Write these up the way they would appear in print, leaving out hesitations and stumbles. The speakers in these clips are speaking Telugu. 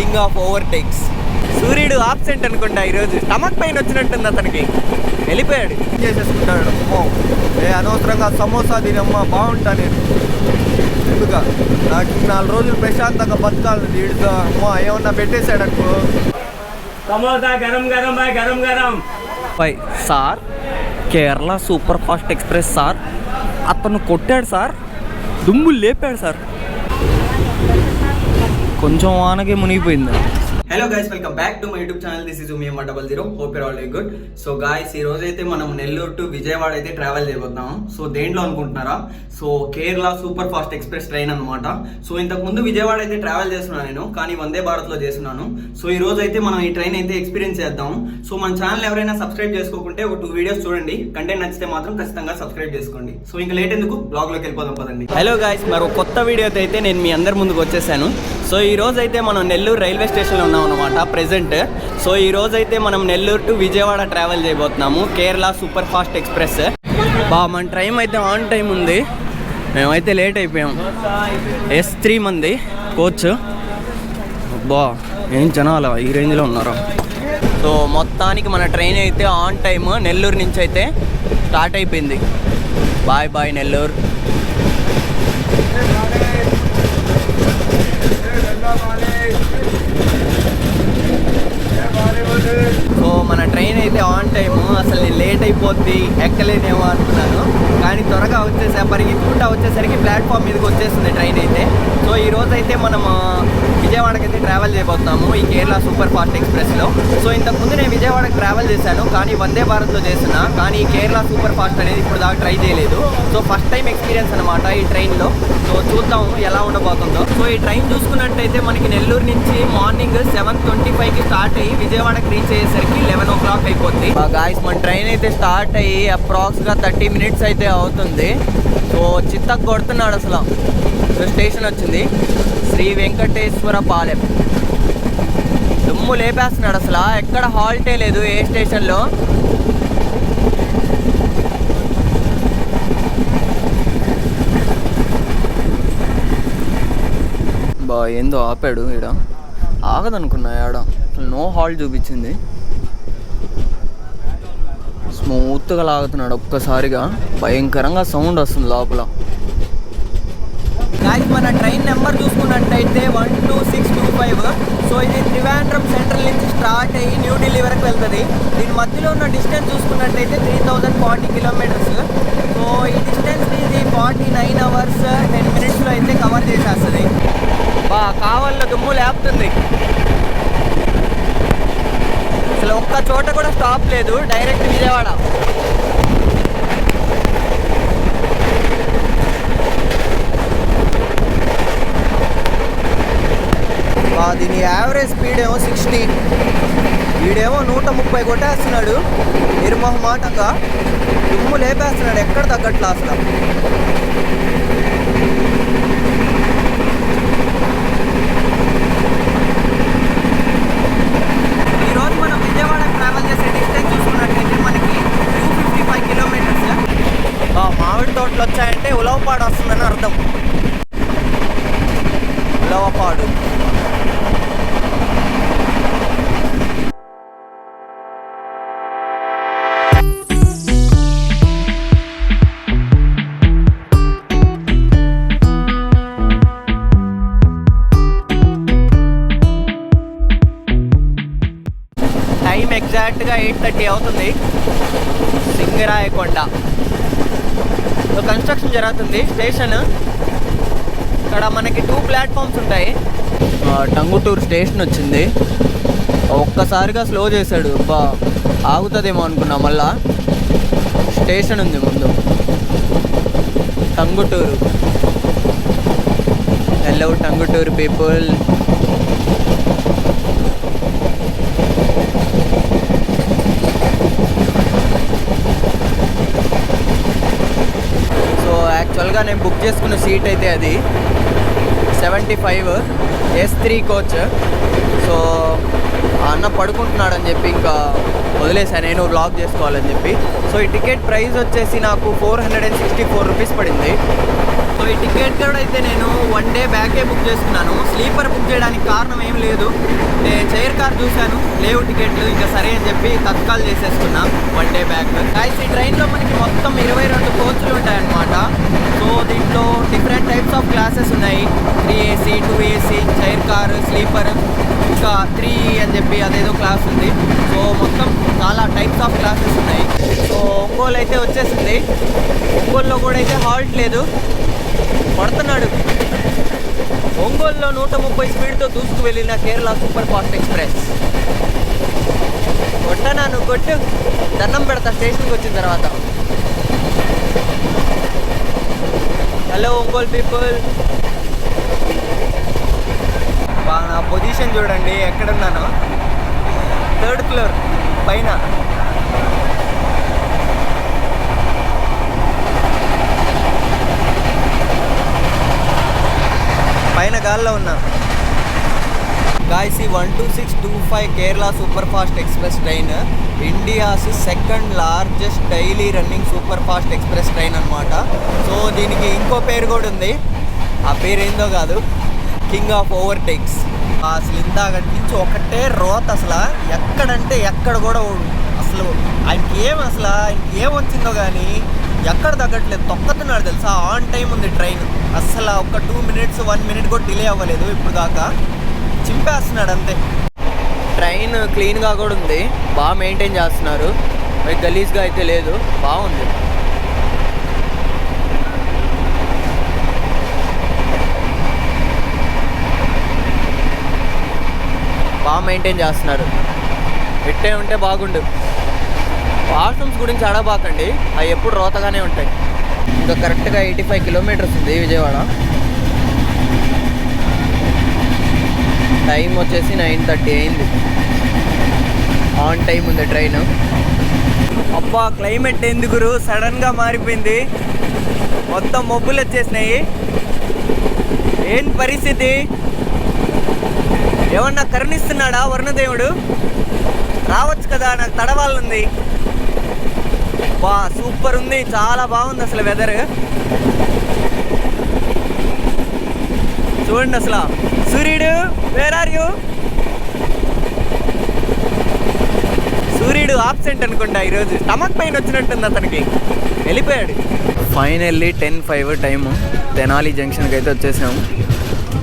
King of overtakes. సూర్యుడు ఆబ్సెంట్ అనుకుంటా ఈరోజు, స్టమక్ పెయిన్ వచ్చినట్టుంది అతనికి, వెళ్ళిపోయాడు. చేసేసుకుంటాడు. అమ్మో అనవసరంగా సమోసా తినమ్మ బాగుంటా నేను, ఎందుకు నాకు 4 రోజులు ప్రశాంతంగా బతకాలి. వీడితో అమ్మో ఏమన్నా పెట్టేశాడు అనుకో. సమోసా గరం గరం బాయ్, గరం గరం బాయ్. Sir Kerala super fast express sir, అతను కొట్టాడు సార్, దుమ్ము లేపాడు సార్. కొంచెం వానకే మునిగిపోయింది. Hello guys, welcome back to my YouTube channel. This is Uma00. Hope you're all doing good. So guys, ఈ రోజు అయితే మనం నెల్లూరు టు విజయవాడ అయితే ట్రావెల్ చేయబోతున్నాం. సో దేంట్లో అనుకుంటున్నారా? So Kerala super fast express train అనమాట. సో ఇంతకు ముందు విజయవాడ అయితే ట్రావెల్ చేస్తున్నాను నేను, కానీ వందే భారత్ లో చేస్తున్నాను. సో ఈ రోజు అయితే మనం ఈ ట్రైన్ అయితే ఎక్స్పీరియన్స్ చేద్దాం. సో మన ఛానల్ ఎవరైనా సబ్స్క్రైబ్ చేసుకోకుంటే ఒక 2 వీడియోస్ చూడండి, కంటెంట్ నచ్చితే మాత్రం ఖచ్చితంగా సబ్స్క్రైబ్ చేసుకోండి. సో ఇంకా లేట్ ఎందుకు, బ్లాగ్ లోకి వెళ్ళిపోదాం పదండి. హలో గాయస్, మరో కొత్త వీడియోతో అయితే నేను మీ అందరి ముందుకు వచ్చేసాను. సో ఈ రోజు అయితే మనం నెల్లూరు రైల్వే స్టేషన్లో ఉన్నాం అనమాట ప్రెజెంట్. సో ఈ రోజు అయితే మనం నెల్లూరు టు విజయవాడ ట్రావెల్ చేయబోతున్నాము, కేరళ సూపర్ ఫాస్ట్ ఎక్స్ప్రెస్. మన ట్రైన్ అయితే ఆన్ టైం ఉంది, మేమైతే లేట్ అయిపోయాం. S3 మంది కోచ్. ఏం జనాలు ఈ రేంజ్లో ఉన్నారు. సో మొత్తానికి మన ట్రైన్ అయితే ఆన్ టైమ్ నెల్లూరు నుంచి అయితే స్టార్ట్ అయిపోయింది. Bye bye Nellore. సో మన ట్రైన్ అయితే ఆన్ టైము. అసలు నేను లేట్ అయిపోద్ది, ఎక్కలేనేమో అనుకున్నాను, కానీ త్వరగా వచ్చేసా, పరిగెత్తుకుంటా వచ్చేసరికి ప్లాట్ఫామ్ మీదకి వచ్చేసింది ట్రైన్ అయితే. సో ఈ రోజు అయితే మనం విజయవాడకి అయితే ట్రావెల్ చేయబోతున్నాము ఈ కేరళ సూపర్ ఫాస్ట్ ఎక్స్ప్రెస్లో. సో ఇంతకుముందు నేను విజయవాడకి ట్రావెల్ చేశాను, కానీ వందే భారత్లో చేస్తున్నా, కానీ ఈ కేరళ సూపర్ ఫాస్ట్ అనేది ఇప్పుడు దాకా ట్రై చేయలేదు. సో ఫస్ట్ టైం ఎక్స్పీరియన్స్ అనమాట ఈ ట్రైన్లో. సో చూద్దాం ఎలా ఉండబోతుందో. సో ఈ ట్రైన్ చూసుకున్నట్టయితే మనకి నెల్లూరు నుంచి మార్నింగ్ 7:25కి స్టార్ట్ అయ్యి విజయవాడకి రీచ్ అయ్యేసరికి 11 o'clock అయిపోద్ది. గాయస్, మన ట్రైన్ అయితే స్టార్ట్ అయ్యి అప్రాక్స్గా 30 minutes అయితే అవుతుంది. సో చిత్తకు కొడుతున్నాడు అసలు. సో స్టేషన్ వచ్చింది, శ్రీ వెంకటేశ్వర పాలెం. దుమ్ము లేపేస్తున్నాడు అసలు, ఎక్కడ హాల్టే లేదు ఏ స్టేషన్లో. ఏందో ఆపాడు ఈడ, ఆగదనుకున్నా ఆడ, నో హాల్ట్ చూపించింది. స్మూత్గా లాగుతున్నాడు ఒక్కసారిగా, భయంకరంగా సౌండ్ వస్తుంది లోపల. మన ట్రైన్ నెంబర్ చూసుకున్నట్టయితే 12625. సో ఇది త్రివేంద్రం సెంట్రల్ నుంచి స్టార్ట్ అయ్యి న్యూఢిల్లీ వరకు వెళ్తుంది. దీని మధ్యలో ఉన్న డిస్టెన్స్ చూసుకున్నట్టయితే 3040 kilometers. సో ఈ డిస్టెన్స్ని ఇది 49 hours 10 minutes అయితే కవర్ చేసేస్తుంది. కావాల దుమ్ము లేపుతుంది అసలు, ఒక్క చోట కూడా స్టాప్ లేదు, డైరెక్ట్ విజయవాడ. దీని యావరేజ్ స్పీడ్ ఏమో 60, వీడేమో 130 కొట్టేస్తున్నాడు నిర్మోహమాటంగా. దుమ్ము లేపేస్తున్నాడు, ఎక్కడ తగ్గట్లా అసలు. ఈరోజు మనం విజయవాడ ట్రావెల్ చేసే డిస్టెన్స్ చూసుకున్నట్టయితే మనకి 255 kilometers. మామిడి తోటలు వచ్చాయంటే ఉలవపాడు వస్తుందని అర్థం. ఉలవపాడు. టైం ఎగ్జాక్ట్గా 8:30 అవుతుంది. సింగరాయకొండ కన్స్ట్రక్షన్ జరుగుతుంది స్టేషన్. ఇక్కడ మనకి 2 ప్లాట్ఫామ్స్ ఉంటాయి. టంగుటూరు స్టేషన్ వచ్చింది, ఒక్కసారిగా స్లో చేశాడు. ఆగుతుందేమో అనుకున్నా, మళ్ళా స్టేషన్ ఉంది ముందు. టంగుటూరు. Hello Tanguturu people. యాక్చువల్గా నేను బుక్ చేసుకున్న సీట్ అయితే అది 75 S3 కోచ్. సో అన్న పడుకుంటున్నాడని చెప్పి ఇంకా వదిలేసాను, నేను వ్లాగ్ చేసుకోవాలని చెప్పి. సో ఈ టికెట్ ప్రైస్ వచ్చేసి నాకు 464 రూపీస్ పడింది. సో ఈ టికెట్ కూడా అయితే నేను 1 డే బ్యాకే బుక్ చేసుకున్నాను. స్లీపర్ బుక్ చేయడానికి కారణం ఏం లేదు, నేను చైర్ కార్ చూశాను, లేవు టికెట్లు, ఇంకా సరే అని చెప్పి తత్కాల్ చేసేసుకున్నా 1 డే బ్యాక్. ఈ ట్రైన్లో మనకి మొత్తం 22 కోచ్లు ఉంటాయన్నమాట. సో దీంట్లో డిఫరెంట్ టైప్స్ ఆఫ్ క్లాసెస్ ఉన్నాయి. 3AC, 2AC, chair car, sleeper, ఇంకా 3 అని చెప్పి అదేదో క్లాస్ ఉంది. సో మొత్తం చాలా టైప్స్ ఆఫ్ క్లాసెస్ ఉన్నాయి. సో ఒంగోలు అయితే వచ్చేసింది. ఒంగోలులో కూడా అయితే హాల్ట్ లేదు, పడుతున్నాడు. ఒంగోలులో 130 స్పీడ్తో దూసుకు వెళ్ళిన కేరళ సూపర్ ఫాస్ట్ ఎక్స్ప్రెస్. కొట్టనా నువ్వు కొట్టు, దండం పెడతా స్టేషన్కి వచ్చిన తర్వాత. హలో ఒంగోలు పీపుల్, నా పొజిషన్ చూడండి ఎక్కడున్నానో, 3rd ఫ్లోర్ పైన. పైన గాల్లో ఉన్నా. గాయస్, ఈ 12625 Kerala super fast express train India's 2nd largest daily running super fast express train అనమాట. సో దీనికి ఇంకో పేరు కూడా ఉంది, ఆ పేరు ఏందో కాదు, కింగ్ ఆఫ్ ఓవర్టేక్స్. అసలు ఇందాక నుంచి ఒకటే రోత, అసలు ఎక్కడంటే ఎక్కడ కూడా అసలు ఆయనకి ఏం వచ్చిందో కానీ ఎక్కడ తగ్గట్లేదు, తొక్కతున్నాడు తెలుసా. ఆన్ టైం ఉంది ట్రైన్, అసలు ఒక 2 మినిట్స్ 1 మినిట్ కూడా డిలే అవ్వలేదు ఇప్పుడు దాకా. చింపేస్తున్నాడు అంతే. ట్రైన్ క్లీన్గా కూడా ఉంది, బాగా మెయింటైన్ చేస్తున్నారు, గలీజ్గా అయితే లేదు, బాగుంది. బాగా మెయింటైన్ చేస్తున్నారు, ఇట్టే ఉంటే బాగుండు. వాష్రూమ్స్ గురించి అడగబాకండి, అవి ఎప్పుడు రోతగానే ఉంటాయి. ఇంకా కరెక్ట్గా 85 కిలోమీటర్స్ ఉంది విజయవాడ. టైం వచ్చేసి 9:30 అయింది. ఆన్ టైం ఉంది ట్రైన్. అబ్బా, క్లైమేట్ ఎందుకు సడన్గా మారిపోయింది, మొత్తం మబ్బులు వచ్చేసినాయి. ఏం పరిస్థితి, ఏమన్నా కరుణిస్తున్నాడా వరుణదేవుడు? రావచ్చు కదా, నాకు తడవాలనుంది. బా సూపర్ ఉంది, చాలా బాగుంది అసలు వెదర్. చూడండి అసలు, సూర్యుడు వేర్ ఆర్ యూ? సూర్యుడు ఆబ్సెంట్ అనుకుంటా ఈరోజు, స్టమక్ పెయిన్ వచ్చినట్టుంది అతనికి, వెళ్ళిపోయాడు. ఫైనల్లీ 10:05 టైము, తెనాలి జంక్షన్కి అయితే వచ్చేసాము.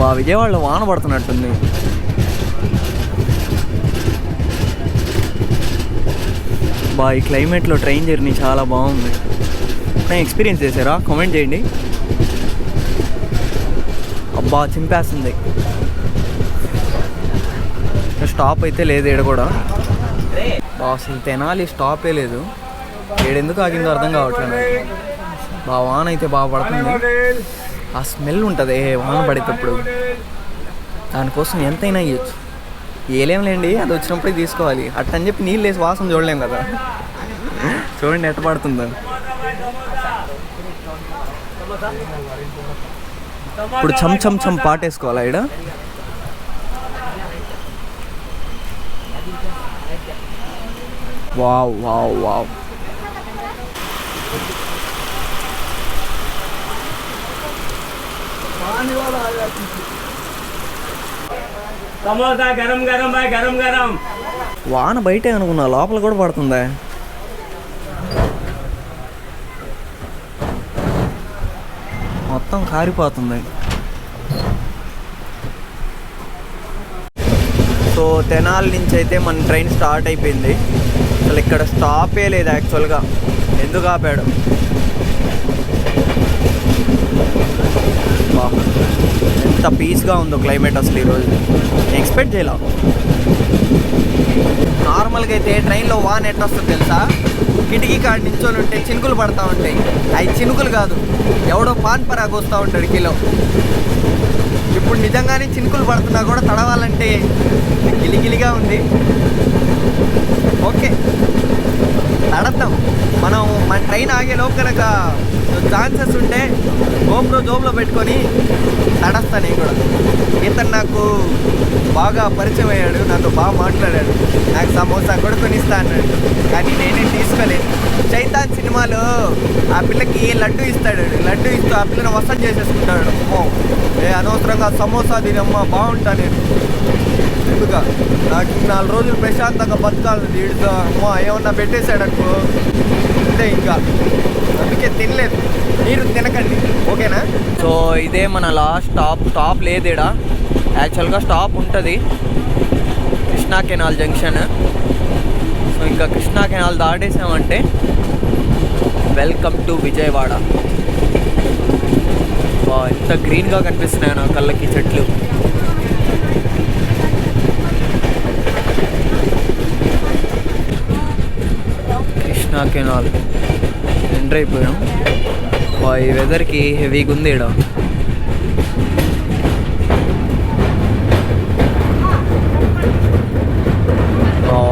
బా విజయవాడలో వాన పడుతున్నట్టుంది. బా ఈ క్లైమేట్లో ట్రైన్ జర్నీ చాలా బాగుంది. నేను ఎక్స్పీరియన్స్ చేశారా? కామెంట్ చేయండి. అబ్బా చింపేస్తుంది. స్టాప్ అయితే లేదు ఈడ కూడా, అసలు తెనాలి స్టాపే లేదు. ఏడెందుకు ఆగిందో అర్థం కావట్లేదు. బా వాన అయితే బాగా పడుతుంది, ఆ స్మెల్ ఉంటుంది వాన పడేటప్పుడు, దానికోసం ఎంతైనా ఇవ్వచ్చు. ఏలేంలేండి, అది వచ్చినప్పుడే తీసుకోవాలి. అట్టని చెప్పి నీళ్ళు వేసి వాసన చూడలేం కదా. చూడండి ఎట్ట పడుతుందో. ఇప్పుడు చమ్ చమ్ చమ్ పాటేసుకోవాలా ఈడ. Wow wow wow. సమోసా గరం గరం బాయ్, గరం గరం. వాన బయటే అనుకున్నా, లోపల కూడా పడుతుందా? మొత్తం కారిపోతుంది. సో తెనాలి నుంచి అయితే మన ట్రైన్ స్టార్ట్ అయిపోయింది. అసలు ఇక్కడ స్టాపే లేదు యాక్చువల్గా, ఎందుకు ఆపాడు? ఎంత పీస్గా ఉందో క్లైమేట్ అసలు ఈరోజు, ఎక్స్పెక్ట్ చేయలే. నార్మల్గా అయితే ట్రైన్లో వాన్ ఎట్లా వస్తుంది తెలుసా? కిటికీ కాడ నించొని ఉంటే చినుకులు పడతా ఉంటాయి. అవి చినుకులు కాదు, ఎవడో పాన్ పరాకు వస్తూ ఉంటాడు కిలో. ఇప్పుడు నిజంగానే చినుకులు పడుతున్నా కూడా తడవాలంటే గిలిగిలిగా ఉంది. ఓకే తడతాం మనం. మన ట్రైన్ ఆగే లోపు కనుక ఛాన్సెస్ ఉంటే గోప్రో జోబ్లో పెట్టుకొని తడస్తాను నేను కూడా. ఇతను నాకు బాగా పరిచయం అయ్యాడు, నాతో బాగా మాట్లాడాడు, నాకు సమోసా కూడా కొనిస్తా అన్నాడు, కానీ నేనే తీసుకోలేదు. చైతాన్ సినిమాలో ఆ పిల్లకి లడ్డు ఇస్తాడు, లడ్డు ఇస్తూ ఆ పిల్లని వసం చేసేసుకుంటాడు. అమ్మో అనవసరంగా సమోసా తినమ్మా బాగుంటా నేను. ఎందుక నాకు 4 రోజులు ప్రశాంతంగా బతకాలని వీడితో అమ్మో ఏమన్నా పెట్టేశాడనుకో అంతే ఇంకా. అందుకే తినలేదు. మీరు తినకండి, ఓకేనా? సో ఇదే మన లాస్ట్ స్టాప్ లేదేడా. యాక్చువల్గా స్టాప్ ఉంటుంది కృష్ణా కెనాల్ జంక్షన్. సో ఇంకా కృష్ణా కెనాల్ దాటేసామంటే వెల్కమ్ టు విజయవాడ. ఎంత గ్రీన్గా కనిపిస్తున్నాయి నా కళ్ళకి చెట్లు. కృష్ణా కెనాల్ ఎంటర్ అయిపోయాం. ఈ వెదర్కి హెవీగా ఉంది ఇక్కడ.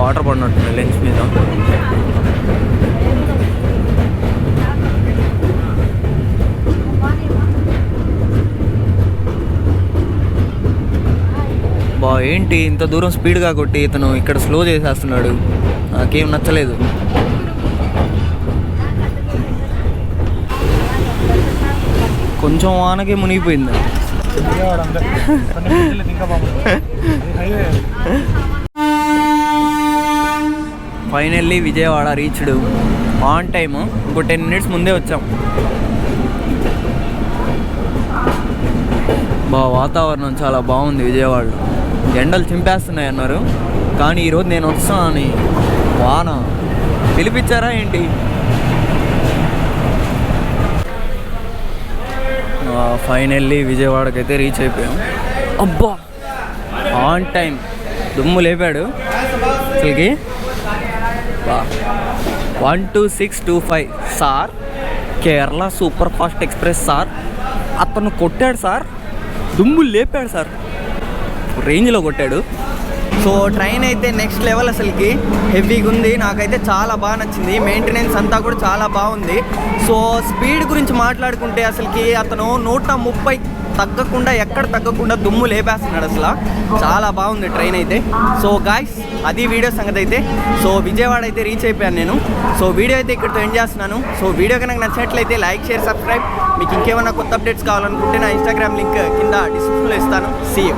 వాటర్ పడినట్టుంది లెన్స్ మీద. ఏంటి ఇంత దూరం స్పీడ్గా కొట్టి ఇతను ఇక్కడ స్లో చేసేస్తున్నాడు, నాకేం నచ్చలేదు. కొంచెం వానకే మునిగిపోయింది. Finally Vijayawada reached on time. ఇంకో 10 minutes ముందే వచ్చాం. వాతావరణం చాలా బాగుంది విజయవాడలో. ఎండలు చింపేస్తున్నాయి అన్నారు, కానీ ఈరోజు నేను వస్తానని వాన పిలిపించారా ఏంటి? ఫైనల్లీ విజయవాడకైతే రీచ్ అయిపోయాం. అబ్బా ఆన్ టైం దుమ్ము లేపాడు అసలుకి. 12625 sir, Kerala super fast express sir. అతను కొట్టాడు సార్, దుమ్ము లేపాడు సార్, రేంజ్లో కొట్టాడు. సో ట్రైన్ అయితే నెక్స్ట్ లెవెల్, అసలుకి హెవీగా ఉంది. నాకైతే చాలా బాగా నచ్చింది. మెయింటెనెన్స్ అంతా కూడా చాలా బాగుంది. సో స్పీడ్ గురించి మాట్లాడుకుంటే అసలుకి అతను 130 తగ్గకుండా, ఎక్కడ తగ్గకుండా దుమ్ము లేపేస్తున్నాడు. అసలు చాలా బాగుంది ట్రైన్ అయితే. సో గాయ్స్, అది వీడియో సంగతి అయితే. సో విజయవాడ అయితే రీచ్ అయిపోయాను నేను. సో వీడియో అయితే ఇక్కడితో ఎండ్ చేస్తున్నాను. సో వీడియో కనుక నచ్చినట్లయితే లైక్, షేర్, సబ్స్క్రైబ్. మీకు ఇంకేమైనా కొత్త అప్డేట్స్ కావాలనుకుంటే నా ఇన్స్టాగ్రామ్ లింక్ కింద డిస్క్రిప్షన్లో ఇస్తాను. See you.